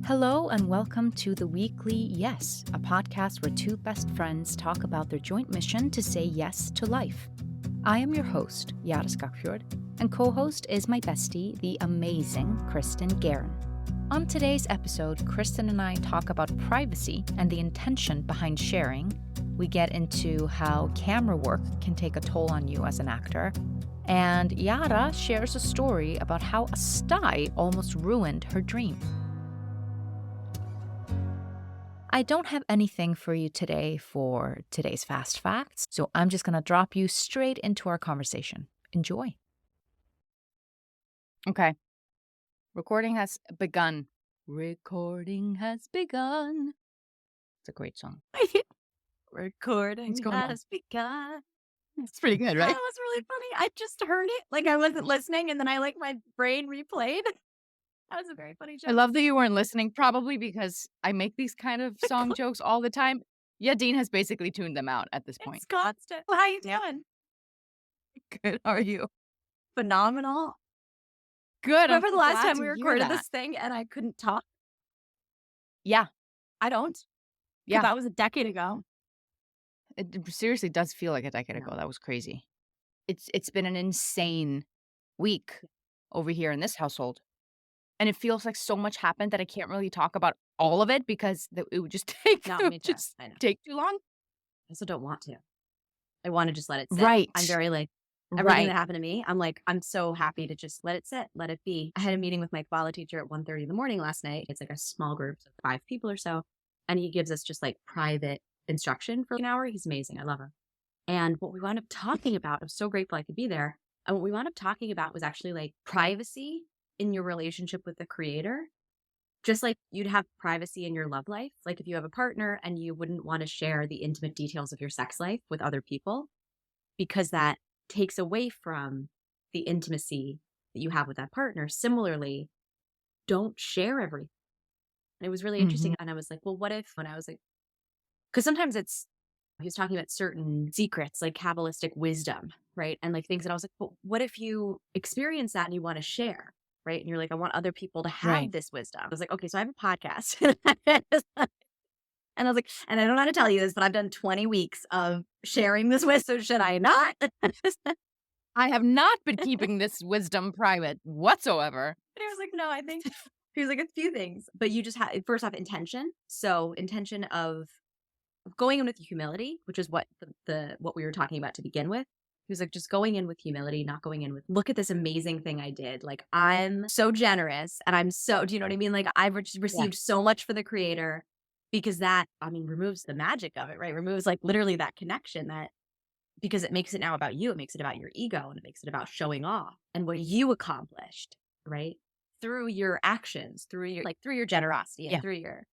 Hello and welcome to the weekly Yes, a podcast where two best friends talk about their joint mission to say yes to life. I am your host, Jara Skagfjord, and co-host is my bestie, the amazing Kristin Guerin. On today's episode, Kristin and I talk about privacy and the intention behind sharing. We get into how camera work can take a toll on you as an actor. And Jara shares a story about how a stye almost ruined her dream. I don't have anything for you today for today's fast facts, so I'm just going to drop you straight into our conversation. Enjoy. Okay. Recording has begun. Recording has begun. It's a great song. Recording What's going on? has begun. It's pretty good, right? That was really funny. I just heard it. Like I wasn't listening, and then my brain replayed. That was a very funny I joke. love that you weren't listening, probably because I make these kind of song jokes all the time. Yeah, Dean has basically tuned them out at this point. It's constant. How you doing? Good. How are you? Phenomenal. Good. Remember the last glad time to we hear recorded that. this thing and I couldn't talk? Yeah. I don't. Yeah. That was a decade ago. It seriously does feel like a decade No. ago. That was crazy. It's been an insane week over here in this household. And it feels like so much happened that I can't really talk about all of it because it would just take No, it me would too. just I know. take too long. I also don't want to. I want to just let it sit. Right. I'm very everything Right. that happened to me, I'm so happy to just let it sit, let it be. I had a meeting with my koala teacher at 1:30 in the morning last night. It's like a small group of 5 people or so. And he gives us just like private instruction for an hour. He's amazing. I love him. And what we wound up talking about, I'm so grateful I could be there. And what we wound up talking about was actually like privacy in your relationship with the creator. Just like you'd have privacy in your love life. Like if you have a partner and you wouldn't want to share the intimate details of your sex life with other people, because that takes away from the intimacy that you have with that partner. Similarly, don't share everything. And it was really interesting. And I was like, well, what if, when I was like, because sometimes he was talking about certain secrets, like Kabbalistic wisdom, right? And like things that I was like, well, what if you experience that and you want to share, right? And you're like, I want other people to have Right. this wisdom. I was like, okay, so I have a podcast. And I was like, and I don't know how to tell you this, but I've done 20 weeks of sharing this wisdom. So should I not? I have not been keeping this wisdom private whatsoever. And I was like, no, I think he was like a few things, but you just have first off intention. So intention of going in with humility, which is what what we were talking about to begin with. He was like, just going in with humility, not going in with, look at this amazing thing I did. Like, I'm so generous and I'm so, do you know what I mean? Like, I've received so much for the creator because that, removes the magic of it, right? Removes like literally that connection because it makes it now about you. It makes it about your ego and it makes it about showing off and what you accomplished, right? Through your actions, through your generosity and through your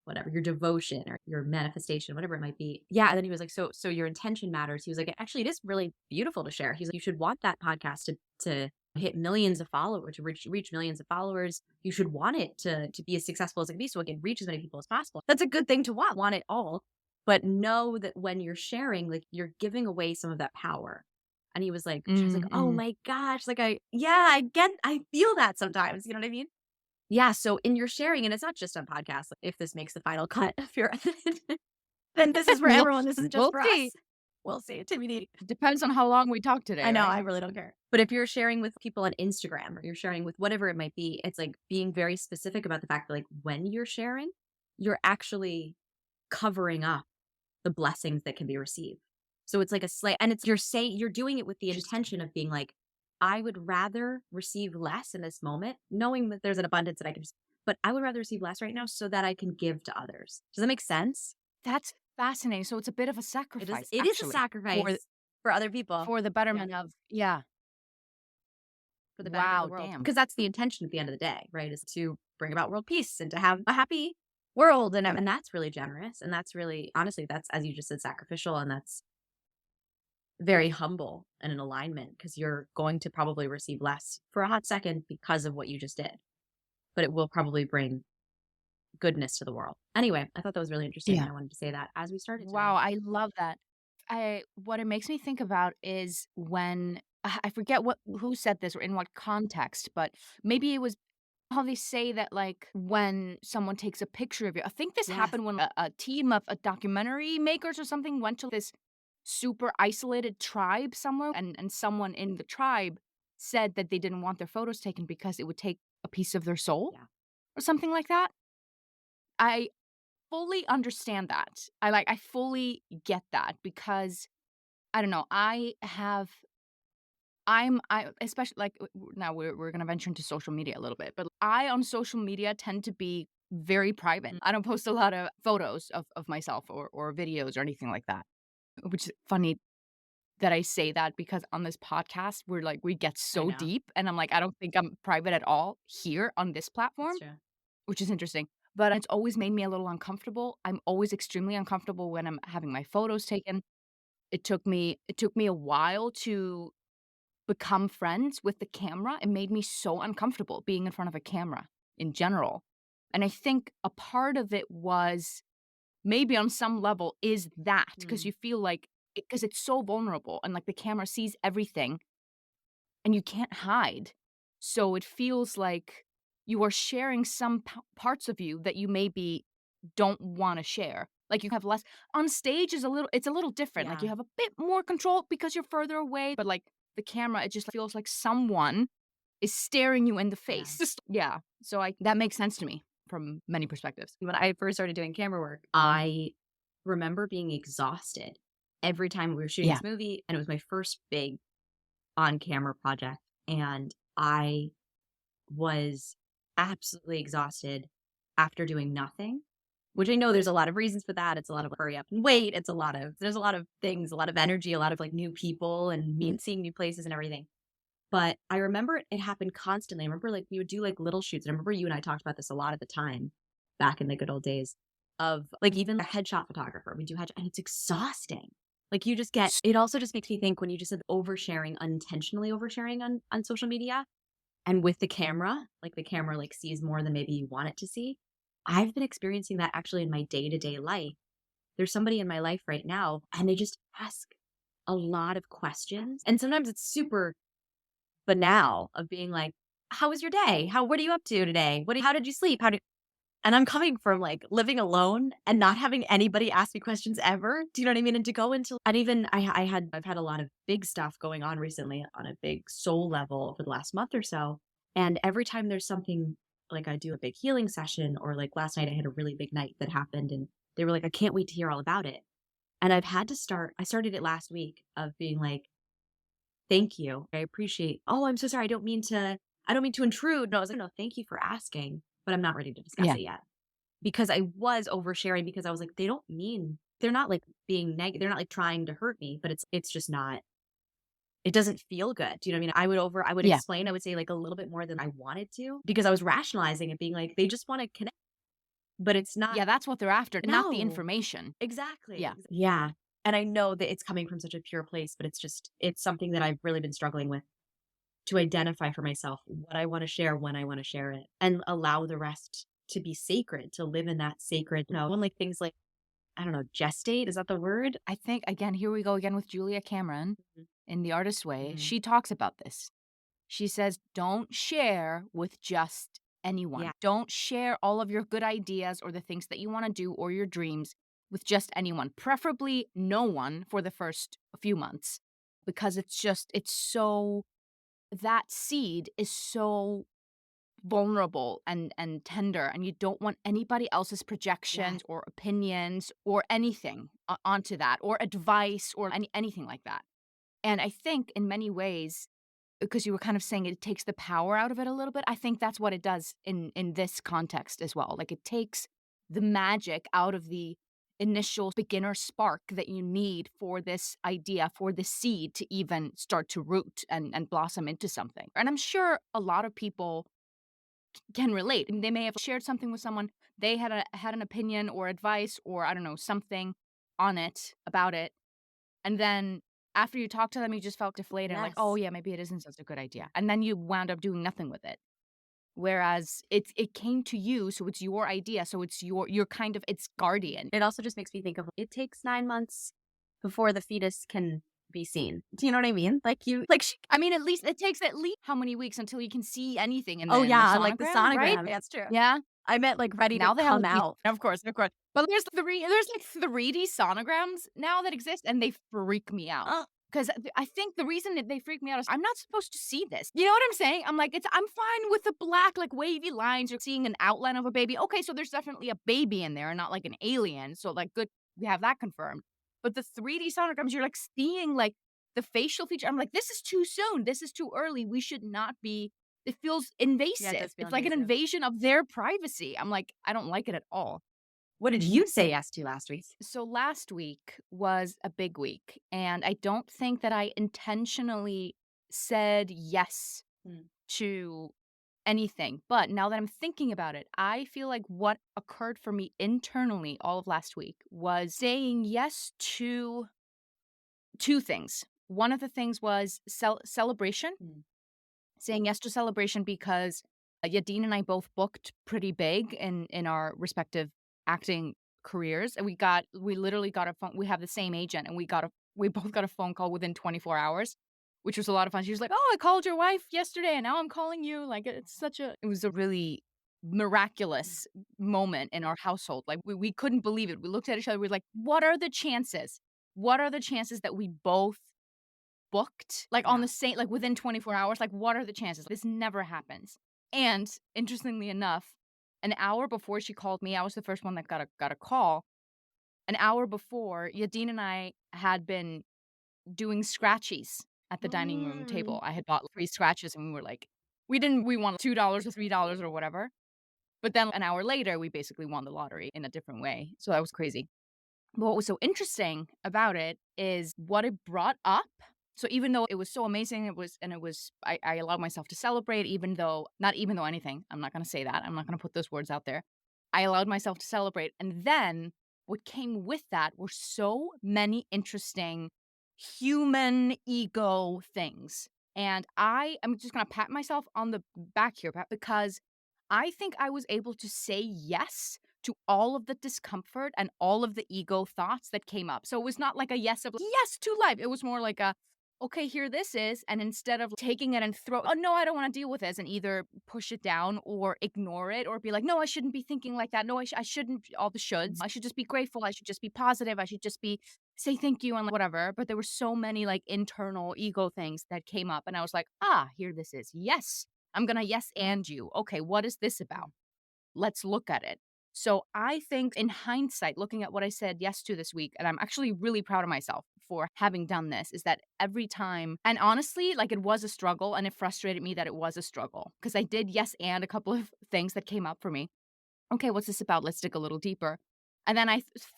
whatever, your devotion or your manifestation, whatever it might be. Yeah. And then he was like, so your intention matters. He was like, actually, it is really beautiful to share. He's like, you should want that podcast to hit millions of followers, to reach millions of followers. You should want it to be as successful as it can be so it can reach as many people as possible. That's a good thing to want it all. But know that when you're sharing, like you're giving away some of that power. And he was like, she was like, oh my gosh, like I feel that sometimes, you know what I mean? Yeah. So in your sharing, and it's not just on podcasts, if this makes the final cut, if you're, then this is for everyone. This isn't just for us. We'll see. TBD. Depends on how long we talk today. I know. Right? I really don't care. But if you're sharing with people on Instagram or you're sharing with whatever it might be, it's like being very specific about the fact that like when you're sharing, you're actually covering up the blessings that can be received. So it's like and it's you're doing it with the intention of being like, I would rather receive less in this moment, knowing that there's an abundance that I can, but I would rather receive less right now so that I can give to others. Does that make sense? That's fascinating. So it's a bit of a sacrifice. It is a sacrifice for other people. For the betterment of, For the betterment of the world. Because that's the intention at the end of the day, right? Is to bring about world peace and to have a happy world. And that's really generous. And that's really, honestly, that's, as you just said, sacrificial. And that's very humble and in alignment because you're going to probably receive less for a hot second because of what you just did. But it will probably bring goodness to the world. Anyway, I thought that was really interesting. Yeah. I wanted to say that as we started today. Wow, I love that. What it makes me think about is when I forget who said this or in what context, but maybe it was how they say that, like, when someone takes a picture of you, I think this Yes. happened when a team of documentary makers or something went to this super isolated tribe somewhere, and someone in the tribe said that they didn't want their photos taken because it would take a piece of their soul Yeah. or something like that. I fully understand that. I fully get that because I don't know, I especially, like, now we're gonna venture into social media a little bit, but I, on social media, tend to be very private. Mm. I don't post a lot of photos of myself or videos or anything like that, which is funny that I say that because on this podcast, we get I so know. deep, and I'm like, I don't think I'm private at all here on this platform, That's true. which is interesting, but it's always made me a little uncomfortable. I'm always extremely uncomfortable when I'm having my photos taken. It took me a while to become friends with the camera. It made me so uncomfortable being in front of a camera in general. And I think a part of it was maybe on some level is that because Mm. you feel like because it's so vulnerable and like the camera sees everything and you can't hide. So it feels like you are sharing some parts of you that you maybe don't want to share. Like you have less on stage is it's a little different. Like Yeah. you have a bit more control because you're further away, but like the camera, it just feels like someone is staring you in the Yeah. face. Just yeah. So I that makes sense to me from many perspectives. When I first started doing camera work, I remember being exhausted every time we were shooting Yeah. this movie, and it was my first big on camera project. And I was absolutely exhausted after doing nothing, which I know there's a lot of reasons for that. It's a lot of hurry up and wait. There's a lot of things, a lot of energy, a lot of like new people and seeing new places and everything. But I remember it happened constantly. I remember like we would do like little shoots. And I remember you and I talked about this a lot at the time back in the good old days of like even a headshot photographer. We do headshot and it's exhausting. Like you just get it also just makes me think when you just said oversharing, unintentionally oversharing on social media and with the camera, like the camera like sees more than maybe you want it to see. I've been experiencing that actually in my day-to-day life. There's somebody in my life right now and they just ask a lot of questions. And sometimes it's super banal of being like, "How was your day? What are you up to today? How did you sleep? How did?" And I'm coming from like living alone and not having anybody ask me questions ever. Do you know what I mean? And to go into and even I've had a lot of big stuff going on recently on a big soul level for the last month or so. And every time there's something like I do a big healing session or like last night I had a really big night that happened and they were like, I can't wait to hear all about it. And I started it last week of being like, thank you. I appreciate. Oh, I'm so sorry. I don't mean to intrude. No, I was like, no, thank you for asking, but I'm not ready to discuss Yeah. it yet. Because I was oversharing because I was like, they're not like being negative. They're not like trying to hurt me, but it's just not, it doesn't feel good. Do you know what I mean? I would Yeah. explain, I would say like a little bit more than I wanted to because I was rationalizing it being like, they just want to connect, but it's not. Yeah, that's what they're after, not the No, information. exactly. Yeah. Yeah. And I know that it's coming from such a pure place, but it's something that I've really been struggling with to identify for myself what I want to share, when I want to share it, and allow the rest to be sacred, to live in that sacred, when like things like, I don't know, gestate, is that the word? I think again, here we go again with Julia Cameron Mhm. in The Artist's Way. Mhm. She talks about this. She says, "Don't share with just anyone. Yeah. Don't share all of your good ideas or the things that you wanna do or your dreams with just anyone, preferably no one for the first few months, because it's so that seed is so vulnerable and tender, and you don't want anybody else's Yes. projections or opinions or anything onto that or advice or anything like that." And I think in many ways because you were kind of saying it takes the power out of it a little bit. I think that's what it does in this context as well. Like it takes the magic out of the initial beginner spark that you need for this idea, for the seed to even start to root and blossom into something. And I'm sure a lot of people can relate. I mean, they may have shared something with someone, they had an opinion or advice or I don't know, something on it about it and then after you talk to them, you just felt deflated and like, "Oh, Yes. yeah, maybe it isn't such a good idea." And then you wound up doing nothing with it. Whereas it came to you, so it's your idea, so it's you're its guardian. It also just makes me think of it takes 9 months before the fetus can be seen. Do you know what I mean? Like I mean, at least it takes at least how many weeks until you can see anything in oh the yeah, like the sonogram, right? sonogram. That's true. Yeah. I meant like ready to Now they have come out. of course, of course. But there's like 3D sonograms now that exist, and they freak me out. Uh, Because I think the reason that they freak me out is I'm not supposed to see this. You know what I'm saying? I'm like, I'm fine with the black, like wavy lines. You're seeing an outline of a baby. Okay, so there's definitely a baby in there and not like an alien. So like good, we have that confirmed. But the 3D sonograms, you're like seeing like the facial feature. I'm like, this is too soon. This is too early. We should not be. It feels invasive. does feel It's like an invasive. invasion of their privacy. I'm like, I don't like it at all. What did you say yes to last week? So last week was a big week, and I don't think that I intentionally said yes Mm. to anything. But now that I'm thinking about it, I feel like what occurred for me internally all of last week was saying yes to two things. One of the things was celebration, Mm. saying yes to celebration because Yadine and I both booked pretty big in our respective acting careers, and we literally got a phone. We have the same agent, and we both got a phone call within 24 hours, which was a lot of fun. She was like, "Oh, I called your wife yesterday, and now I'm calling you." Like it was a really miraculous moment in our household. Like we couldn't believe it. We looked at each other. We were like, "What are the chances? What are the chances that we both booked, like, on Yeah. the same like, within 24 hours, like, what are the chances? This never happens. And interestingly enough, an hour before she called me, I was the first one that got a call. An hour before, Yadine and I had been doing scratchies at the dining room Mm. table. I had bought 3 scratches, and we were like we won $2 or $3 or whatever. But then an hour later, we basically won the lottery in a different way. So that was crazy. But what was so interesting about it is what it brought up. So even though it was so amazing, I allowed myself to celebrate, not even though anything, I'm not going to say that. I'm not going to put those words out there. I allowed myself to celebrate. And then what came with that were so many interesting human ego things. And I'm just going to pat myself on the back here, Pat, because I think I was able to say yes to all of the discomfort and all of the ego thoughts that came up. So it was not like a yes of yes to life. It was more like a, okay, here this is. And instead of taking it and oh no, I don't want to deal with this, and either push it down or ignore it or be like, no, I shouldn't be thinking like that. No, I shouldn't, all the shoulds. I should just be grateful. I should just be positive. I should just be, say thank you and like, whatever. But there were so many like internal ego things that came up. And I was like, here this is. Yes, I'm going to yes and you. Okay, what is this about? Let's look at it. So I think in hindsight, looking at what I said yes to this week, and I'm actually really proud of myself for having done this, is that every time, and honestly, like it was a struggle, and it frustrated me that it was a struggle because I did yes and a couple of things that came up for me. Okay, what's this about? Let's dig a little deeper. And then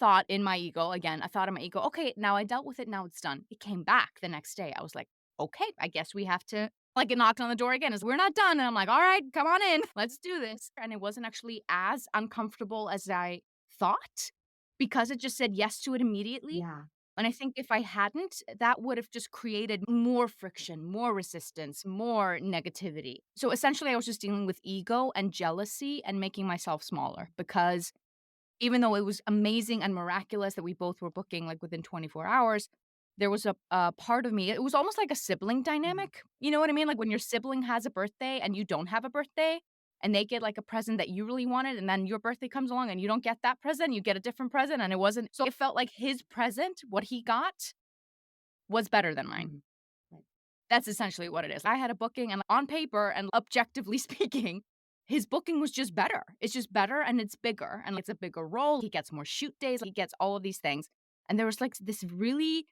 thought in my ego, again, I thought in my ego, okay, now I dealt with it, now it's done. It came back the next day. I was like, okay, I guess we have to, like, it knocked on the door again. We're not done. And I'm like, all right, come on in. Let's do this. And it wasn't actually as uncomfortable as I thought because it just said yes to it immediately. Yeah. And I think if I hadn't, that would have just created more friction, more resistance, more negativity. So essentially, I was just dealing with ego and jealousy and making myself smaller because even though it was amazing and miraculous that we both were booking like within 24 hours, there was a part of me, it was almost like a sibling dynamic. You know what I mean? Like when your sibling has a birthday and you don't have a birthday and they get like a present that you really wanted, and then your birthday comes along and you don't get that present, you get a different present, and it wasn't. So it felt like his present, what he got, was better than mine. Right. That's essentially what it is. I had a booking, and on paper and objectively speaking, his booking was just better. It's just better and it's bigger and it's a bigger role. He gets more shoot days. He gets all of these things. And there was like this really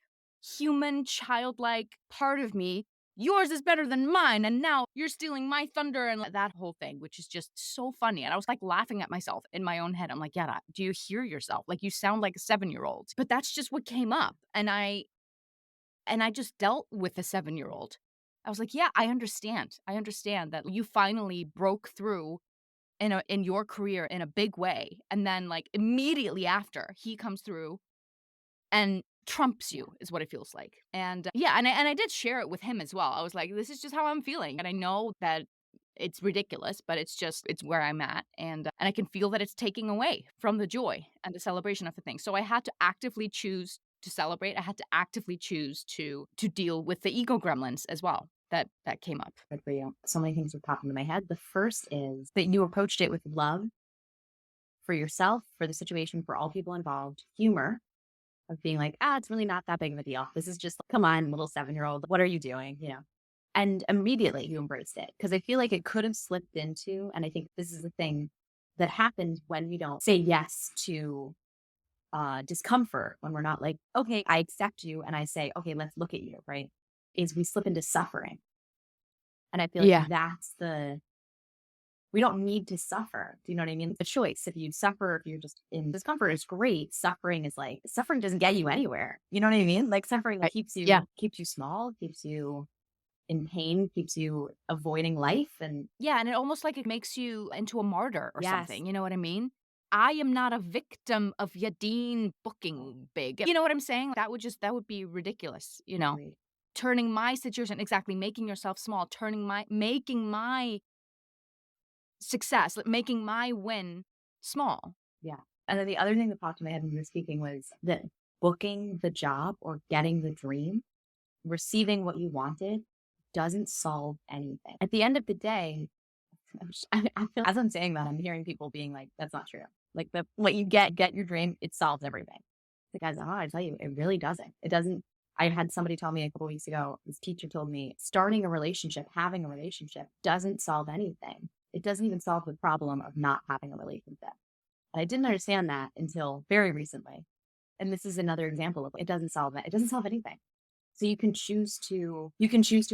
human, childlike part of me. Yours is better than mine. And now you're stealing my thunder and that whole thing, which is just so funny. And I was like laughing at myself in my own head. I'm like, Yada, do you hear yourself? Like you sound like a 7-year-old. But that's just what came up. And I just dealt with a 7-year-old. I was like, yeah, I understand. I understand that you finally broke through in your career in a big way. And then like immediately after he comes through and trumps you is what it feels like. And yeah, and I did share it with him as well. I was like, this is just how I'm feeling. And I know that it's ridiculous, but it's where I'm at. And I can feel that it's taking away from the joy and the celebration of the thing. So I had to actively choose to celebrate. I had to actively choose to deal with the ego gremlins as well that came up. Good for you. So many things are popping into my head. The first is that you approached it with love for yourself, for the situation, for all people involved, humor of being like, it's really not that big of a deal. This is just, come on, little 7-year-old. What are you doing? You know? And immediately you embraced it. Because I feel like it could have slipped into, and I think this is the thing that happens when we don't say yes to discomfort, when we're not like, okay, I accept you. And I say, okay, let's look at you, right? Is we slip into suffering. And I feel like we don't need to suffer. Do you know what I mean? The choice. If you suffer, if you're just in discomfort is great. Suffering doesn't get you anywhere. You know what I mean? Like suffering keeps you small, keeps you in pain, keeps you avoiding life. And and it almost like it makes you into a martyr or something. You know what I mean? I am not a victim of Yadeen booking big. You know what I'm saying? That would be ridiculous, you know? Right. Turning my situation, exactly, making yourself small, making my success, making my win small. Yeah. And then the other thing that popped in my head when you were speaking was that booking the job or getting the dream, receiving what you wanted, doesn't solve anything. At the end of the day, I feel as I'm saying that, I'm hearing people being like, that's not true. Like what you get your dream, it solves everything. The guys, I tell you, it really doesn't. It doesn't. I had somebody tell me a couple weeks ago, this teacher told me, starting a relationship, having a relationship doesn't solve anything. It doesn't even solve the problem of not having a relationship. And I didn't understand that until very recently. And this is another example of it doesn't solve it. It doesn't solve anything. So you can choose to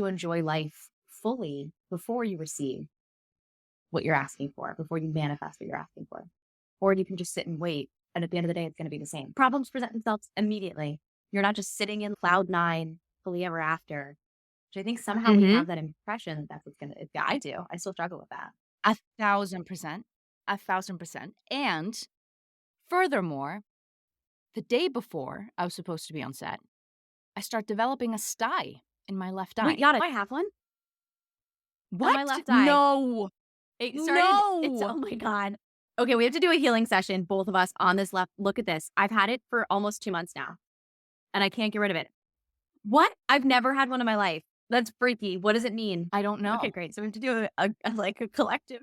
enjoy life fully before you receive what you're asking for, before you manifest what you're asking for. Or you can just sit and wait. And at the end of the day, it's going to be the same. Problems present themselves immediately. You're not just sitting in cloud 9, fully ever after. Which I think somehow we have that impression that that's what's going to, I do. I still struggle with that. 1,000%. 1,000%. And furthermore, the day before I was supposed to be on set, I start developing a stye in my left eye. Wait, do I have one? What? On my left eye. No. Oh my God. Okay, we have to do a healing session, both of us on this left. Look at this. I've had it for almost 2 months now, and I can't get rid of it. What? I've never had one in my life. That's freaky. What does it mean? I don't know. Okay, great. So we have to do a collective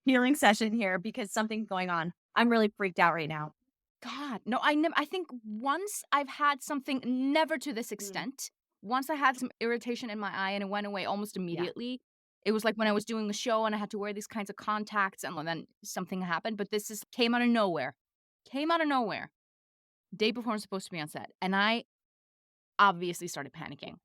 healing session here because something's going on. I'm really freaked out right now. God, no, I think once I've had something, never to this extent. Once I had some irritation in my eye and it went away almost immediately. It was like when I was doing the show and I had to wear these kinds of contacts and then something happened. But this came out of nowhere. Day before I'm supposed to be on set. And I obviously started panicking.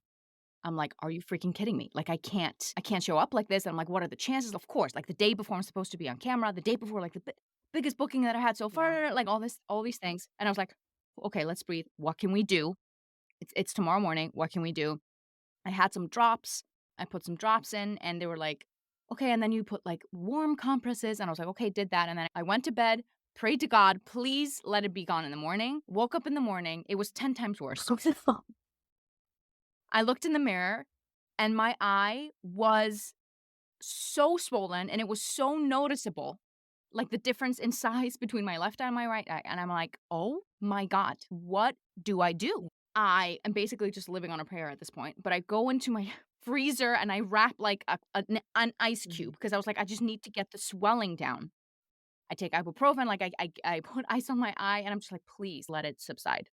I'm like, are you freaking kidding me? Like, I can't show up like this. And I'm like, what are the chances? Of course, like the day before I'm supposed to be on camera, the day before, like the biggest booking that I had so far, like all these things. And I was like, okay, let's breathe. What can we do? It's tomorrow morning. What can we do? I had some drops. I put some drops in and they were like, okay. And then you put like warm compresses. And I was like, okay, did that. And then I went to bed, prayed to God, please let it be gone in the morning. Woke up in the morning. It was 10 times worse. I looked in the mirror and my eye was so swollen and it was so noticeable, like the difference in size between my left eye and my right eye. And I'm like, oh my God, what do I do? I am basically just living on a prayer at this point, but I go into my freezer and I wrap like an ice cube because I was like, I just need to get the swelling down. I take ibuprofen, like I put ice on my eye and I'm just like, please let it subside.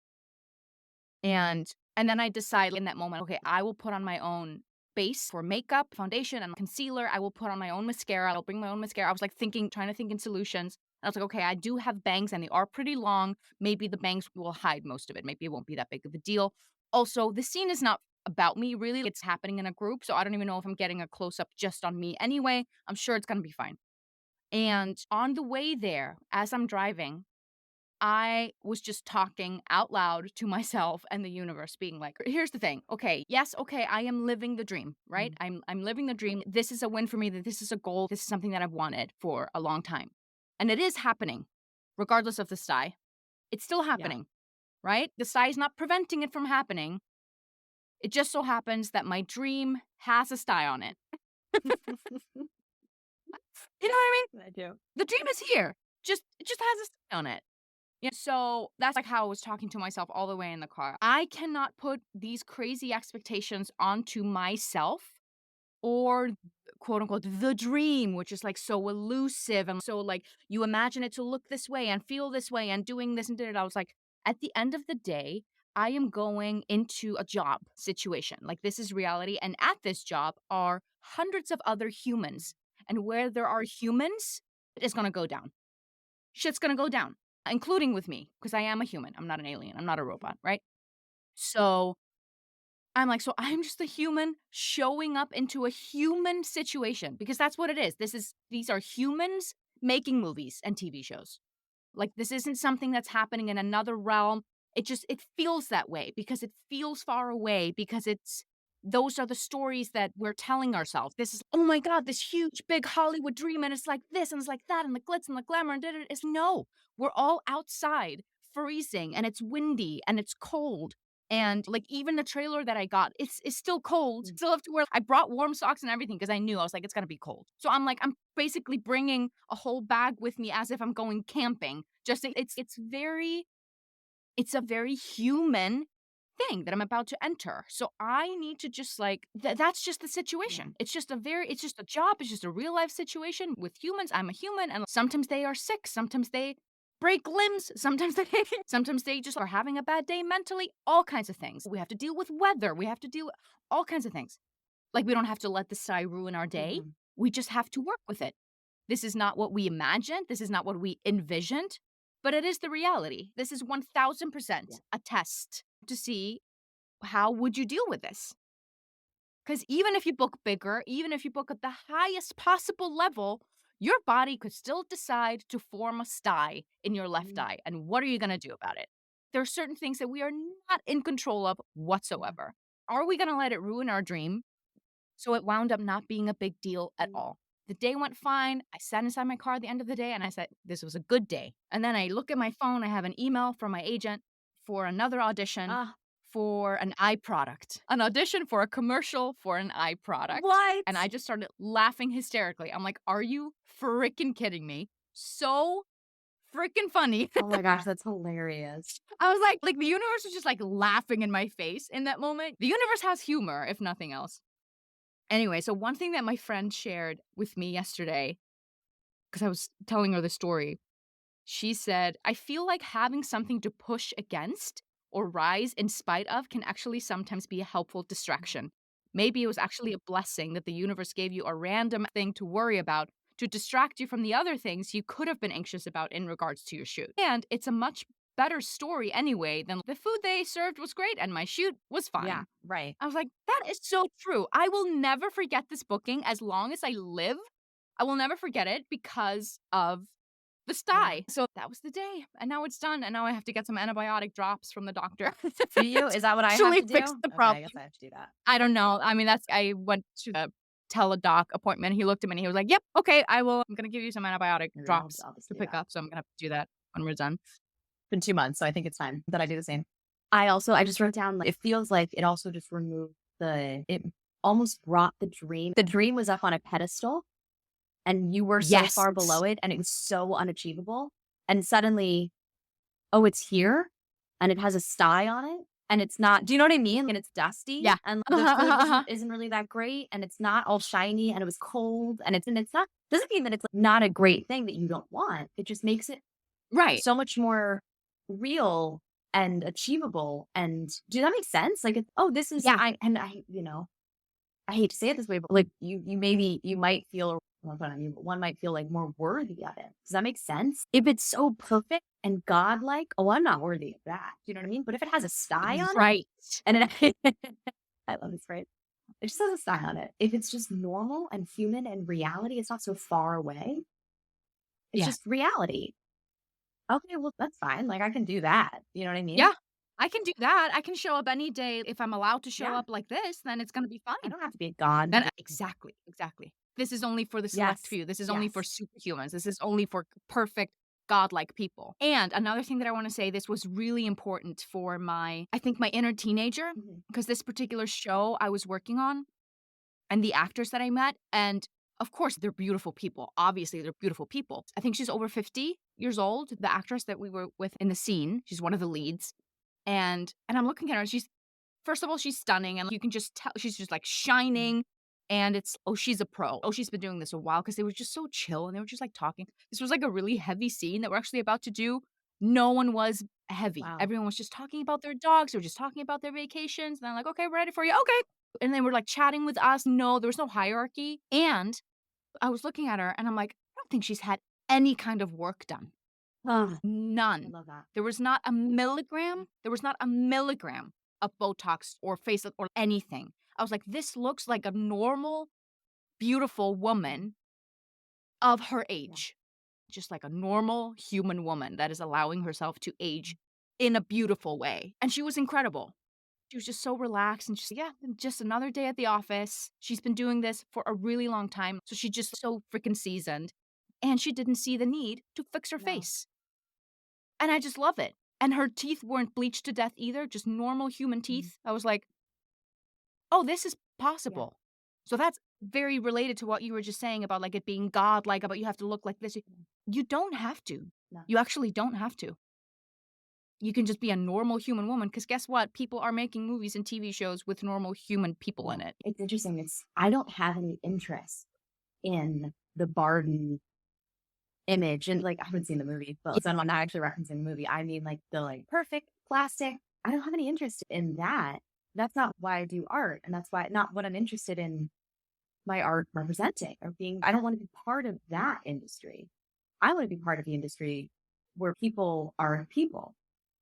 And then I decide in that moment, okay, I will put on my own base for makeup, foundation, and concealer. I will put on my own mascara. I'll bring my own mascara. I was like trying to think in solutions. And I was like, okay, I do have bangs and they are pretty long. Maybe the bangs will hide most of it. Maybe it won't be that big of a deal. Also, the scene is not about me, really. It's happening in a group. So I don't even know if I'm getting a close up just on me anyway. I'm sure it's going to be fine. And on the way there, as I'm driving, I was just talking out loud to myself and the universe, being like, here's the thing. Okay, yes, okay, I am living the dream, right? I'm living the dream. This is a win for me. That this is a goal. This is something that I've wanted for a long time. And it is happening, regardless of the stye. It's still happening, right? The stye is not preventing it from happening. It just so happens that my dream has a stye on it. You know what I mean? I do. The dream is here. It just has a stye on it. So that's like how I was talking to myself all the way in the car. I cannot put these crazy expectations onto myself or quote unquote the dream, which is like so elusive and so like you imagine it to look this way and feel this way and doing this and did it. I was like, at the end of the day, I am going into a job situation. Like this is reality. And at this job are hundreds of other humans. And where there are humans, it's gonna go down. Shit's gonna go down, including with me, because I am a human. I'm not an alien. I'm not a robot, right? So I'm like, so I'm just a human showing up into a human situation because that's what it is. These are humans making movies and TV shows. Like this isn't something that's happening in another realm. It feels that way because it feels far away because those are the stories that we're telling ourselves. This is, oh my God, this huge big Hollywood dream and it's like this and it's like that and the glitz and the glamour and it's no. We're all outside freezing and it's windy and it's cold. And like even the trailer that I got, it's still cold. Still have to wear. I brought warm socks and everything because I knew I was like it's gonna be cold. So I'm like I'm basically bringing a whole bag with me as if I'm going camping. It's a very human thing that I'm about to enter. So I need to just like that's just the situation. It's just a job. It's just a real life situation with humans. I'm a human, and sometimes they are sick. Sometimes they break limbs. Sometimes they just are having a bad day mentally. All kinds of things. We have to deal with weather. We have to deal with all kinds of things. Like we don't have to let the stye ruin our day. We just have to work with it. This is not what we imagined. This is not what we envisioned, but it is the reality. This is 1000% a test to see how would you deal with this? Because even if you book bigger, even if you book at the highest possible level, your body could still decide to form a stye in your left eye. And what are you going to do about it? There are certain things that we are not in control of whatsoever. Are we going to let it ruin our dream? So it wound up not being a big deal at all. The day went fine. I sat inside my car at the end of the day and I said, this was a good day. And then I look at my phone. I have an email from my agent for another audition for an eye product. An audition for a commercial for an eye product. What? And I just started laughing hysterically. I'm like, are you freaking kidding me? So freaking funny. Oh my gosh, that's hilarious. I was like the universe was just like laughing in my face in that moment. The universe has humor, if nothing else. Anyway, so one thing that my friend shared with me yesterday, because I was telling her the story, she said, I feel like having something to push against or rise in spite of can actually sometimes be a helpful distraction. Maybe it was actually a blessing that the universe gave you a random thing to worry about to distract you from the other things you could have been anxious about in regards to your shoot. And it's a much better story anyway than the food they served was great and my shoot was fine. Yeah, right. I was like, that is so true. I will never forget this booking as long as I live. I will never forget it because of the stye. So that was the day. And now it's done. And now I have to get some antibiotic drops from the doctor. Do you? Is that what I have Actually to do? fix the Okay, problem. I guess I have to do that. I don't know. I mean, I went to the teledoc appointment. He looked at me and he was like, yep, okay, I'm going to give you some antibiotic Maybe drops I'll just to do pick that. up. So I'm going to have to do that when we're done. It's been 2 months, so I think it's time that I do the same. I just wrote down, like, it feels like it also just removed it almost brought the dream. The dream was up on a pedestal and you were so far below it and it was so unachievable. And suddenly, oh, it's here and it has a stye on it and it's not, do you know what I mean? And it's dusty. Yeah. And the food isn't really that great and it's not all shiny and it was cold and it's not, doesn't mean that it's like not a great thing that you don't want. It just makes it Right. so much more real and achievable. And does that make sense? Like, this is, I hate to say it this way, but like you might feel, but one might feel like more worthy of it. Does that make sense? If it's so perfect and godlike, I'm not worthy of that. Do you know what I mean? But if it has a stye on it, Right. and I love this phrase. It just has a stye on it. If it's just normal and human and reality, it's not so far away. It's just reality. Okay, well, that's fine. Like, I can do that. You know what I mean? Yeah. I can do that. I can show up any day. If I'm allowed to show up like this, then it's going to be fine. I don't have to be a god. Then exactly. This is only for the select Yes. few. This is only for superhumans. This is only for perfect godlike people. And another thing that I want to say, this was really important for my inner teenager, because this particular show I was working on and the actors that I met, and Of course, they're beautiful people. Obviously, they're beautiful people. I think she's over 50 years old, the actress that we were with in the scene. She's one of the leads. And I'm looking at her, and she's first of all, she's stunning, and you can just tell she's just, like, shining, and it's, "Oh, she's a pro. Oh, she's been doing this a while," because they were just so chill, and they were just, like, talking. This was, like, a really heavy scene that we're actually about to do. No one was heavy. Wow. Everyone was just talking about their dogs, they were just talking about their vacations, and I'm like, "Okay, we're ready for you. Okay." And they were, like, chatting with us. No, there was no hierarchy, and I was looking at her, and I'm like, "I don't think she's had any kind of work done." Ah, I None. love that. There was not a milligram of Botox or face or anything. I was like, "This looks like a normal, beautiful woman of her Yeah. age." Just like a normal human woman that is allowing herself to age in a beautiful way, and she was incredible. She was just so relaxed, and she's yeah, just another day at the office. She's been doing this for a really long time, so she's just so freaking seasoned, and she didn't see the need to fix her No. face. And I just love it. And her teeth weren't bleached to death either, just normal human teeth. I was like, "Oh, this is Yeah. possible." So that's very related to what you were just saying about, like, it being godlike, about you have to look like this. You don't have to. No. You actually don't have to. You can just be a normal human woman. Because guess what? People are making movies and TV shows with normal human people in it. It's interesting. I don't have any interest in the Barbie image, and like I haven't seen the movie, but so I'm not actually referencing the movie. I mean, like the like perfect plastic. I don't have any interest in that. That's not why I do art, and that's why not what I'm interested in my art representing or being. I don't want to be part of that industry. I want to be part of the industry where people are people.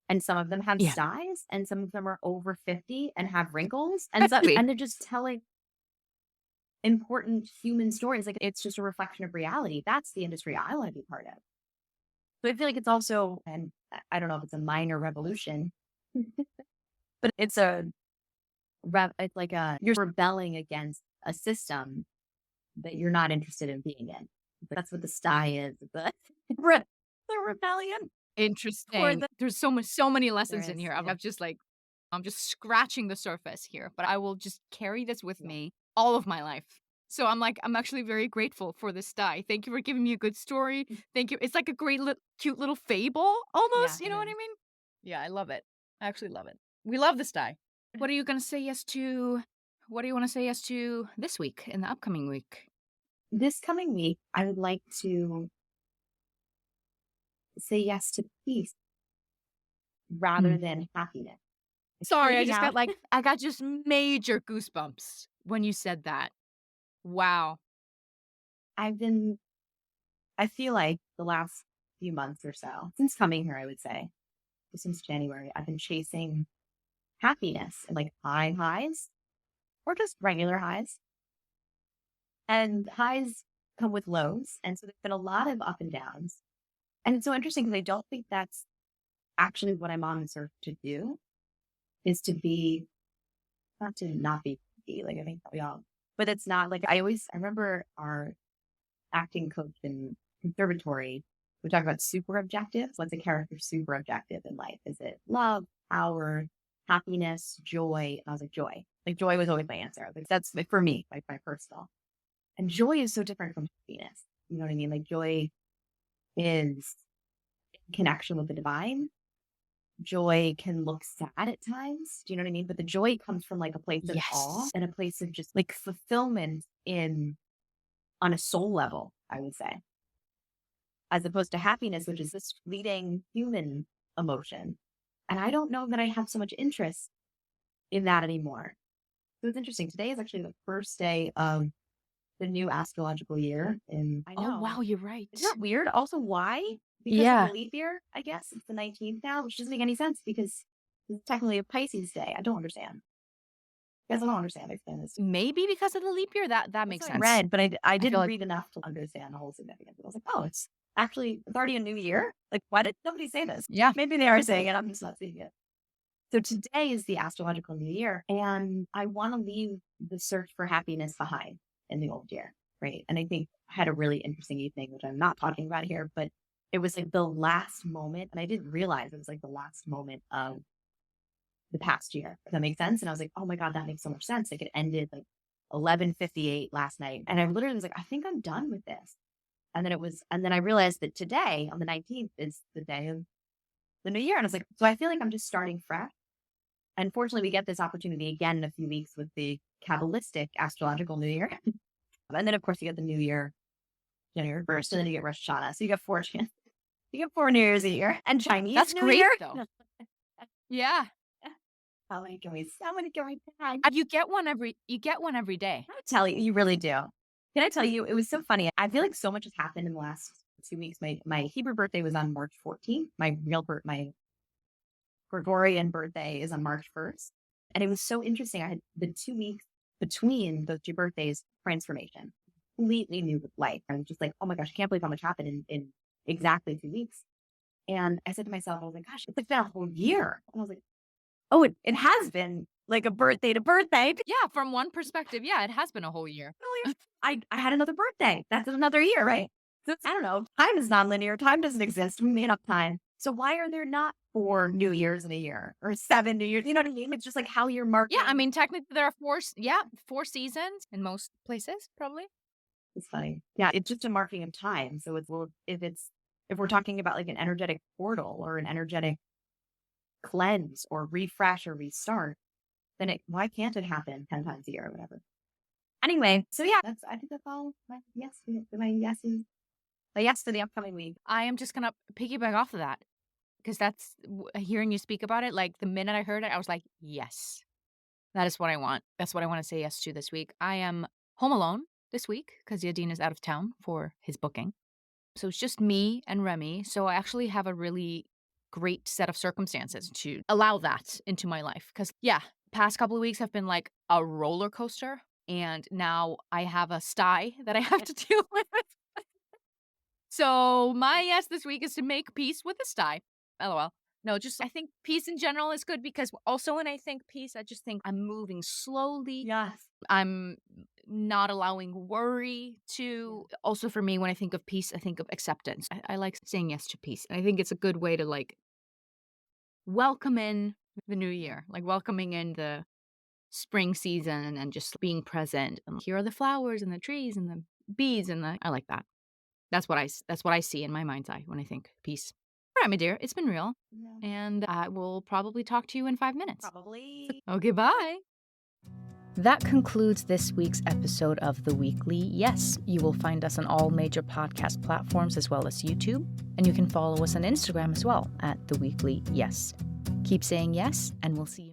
And some of them have Yeah. styes, and some of them are over 50 and have wrinkles, Exactly. and they're just telling important human stories. Like it's just a reflection of reality. That's the industry I want to be part of. So I feel like it's also, and I don't know if it's a minor revolution, but it's like you're rebelling against a system that you're not interested in being in. That's what the stye is. The rebellion for Interesting. the There's so many there lessons in is, here. yeah, I'm just scratching the surface here, but I will just carry this with yeah, me all of my life. So I'm actually very grateful for this dye. Thank you for giving me a good story. Thank you. It's like a great cute little fable yeah, almost, you it know what I is. mean? Yeah, I love it. I actually love it. We love this dye. What are you going to say yes to? What do you want to say yes to this week in the upcoming week? This coming week, I would like to say yes to peace rather Mm. than happiness. It's Sorry, freaking out. I got just major goosebumps when you said that. Wow. I've been, I feel like the last few months or so, since coming here, I would say, since January, I've been chasing happiness and like high highs or just regular highs. And highs come with lows. And so there's been a lot of up and downs. And it's so interesting because I don't think that's actually what I'm on this earth to do, is to be, not to not be, like I think that we all, but it's not like I remember our acting coach in conservatory, we talk about super objectives. What's a character's super objective in life? Is it love, power, happiness, joy? And I was like, joy. Like joy was always my answer. Like that's like, for me, like my personal. And joy is so different from happiness. You know what I mean? Like joy is connection with the divine. Joy can look sad at times. Do you know what I mean? But the joy comes from like a place of awe Yes. and a place of just like fulfillment in on a soul level, I would say, as opposed to happiness, which is this fleeting human emotion. And I don't know that I have so much interest in that anymore. So it's interesting. Today is actually the first day of the new astrological year. And I know. Oh, wow, you're right. Isn't that weird? Also, why? Because Yeah. of the leap year, I guess. It's the 19th now, which doesn't make any sense because it's technically a Pisces day. I don't understand. I guess I don't understand. Explain this. Maybe because of the leap year? That makes I sense. read, but I I feel didn't like read enough to understand the whole significance. I was like, oh, it's already a new year. Like, why did nobody say this? yeah. Maybe they are saying it. I'm just not seeing it. So today is the astrological new year, and I want to leave the search for happiness behind in the old year, right? And I think I had a really interesting evening, which I'm not talking about here, but it was like the last moment, and I didn't realize it was like the last moment of the past year. If that makes sense. And I was like, oh my God, that makes so much sense. Like it ended like 11:58 last night. And I literally was like, I think I'm done with this. And then I realized that today on the 19th is the day of the new year. And I was like, so I feel like I'm just starting fresh. Unfortunately, we get this opportunity again in a few weeks with the Kabbalistic astrological new year. And then of course you get the new year, January 1st, and then you get Rosh Hashanah. So you get four New Years a year and Chinese That's New great, Year. though. Yeah. How many can we tag? You get one every day. I tell you really do. Can I tell you, it was so funny. I feel like so much has happened in the last 2 weeks. My Hebrew birthday was on March 14th. My Gregorian birthday is on March 1st. And it was so interesting. I had the 2 weeks between those two birthdays, transformation, completely new life. And just like, oh my gosh, I can't believe how much happened in exactly 2 weeks. And I said to myself, I was like, gosh, it's like been a whole year. And I was like, oh, it has been like a birthday to birthday. Yeah, from one perspective, yeah, it has been a whole year. I had another birthday. That's another year, right? So I don't know. Time is nonlinear. Time doesn't exist. We made up time. So why are there not 4 New Years in a year or 7 New Years? You know what I mean? It's just like how you're marking. Yeah, I mean, technically there are 4 seasons in most places, probably. It's funny. Yeah, it's just a marking of time. So if we're talking about like an energetic portal or an energetic cleanse or refresh or restart, then why can't it happen 10 times a year or whatever? Anyway, so yeah, I think that's all my yeses. My yes for the upcoming week. I am just gonna piggyback off of that because that's hearing you speak about it. Like the minute I heard it, I was like, yes, that is what I want. That's what I want to say yes to this week. I am home alone this week because Yadin is out of town for his booking. So it's just me and Remy. So I actually have a really great set of circumstances to allow that into my life. Because yeah, past couple of weeks have been like a roller coaster. And now I have a stye that I have to deal with. So my yes this week is to make peace with the stye. LOL. No, just I think peace in general is good because also when I think peace, I just think I'm moving slowly. Yes. I'm not allowing worry to. Also for me, when I think of peace, I think of acceptance. I like saying yes to peace. And I think it's a good way to like welcome in the new year, like welcoming in the spring season and just being present. And here are the flowers and the trees and the bees I like that. That's what I see in my mind's eye when I think peace. All right, my dear, it's been real. Yeah. And I will probably talk to you in 5 minutes. Probably. Okay, bye. That concludes this week's episode of The Weekly Yes. You will find us on all major podcast platforms as well as YouTube. And you can follow us on Instagram as well at The Weekly Yes. Keep saying yes, and we'll see you.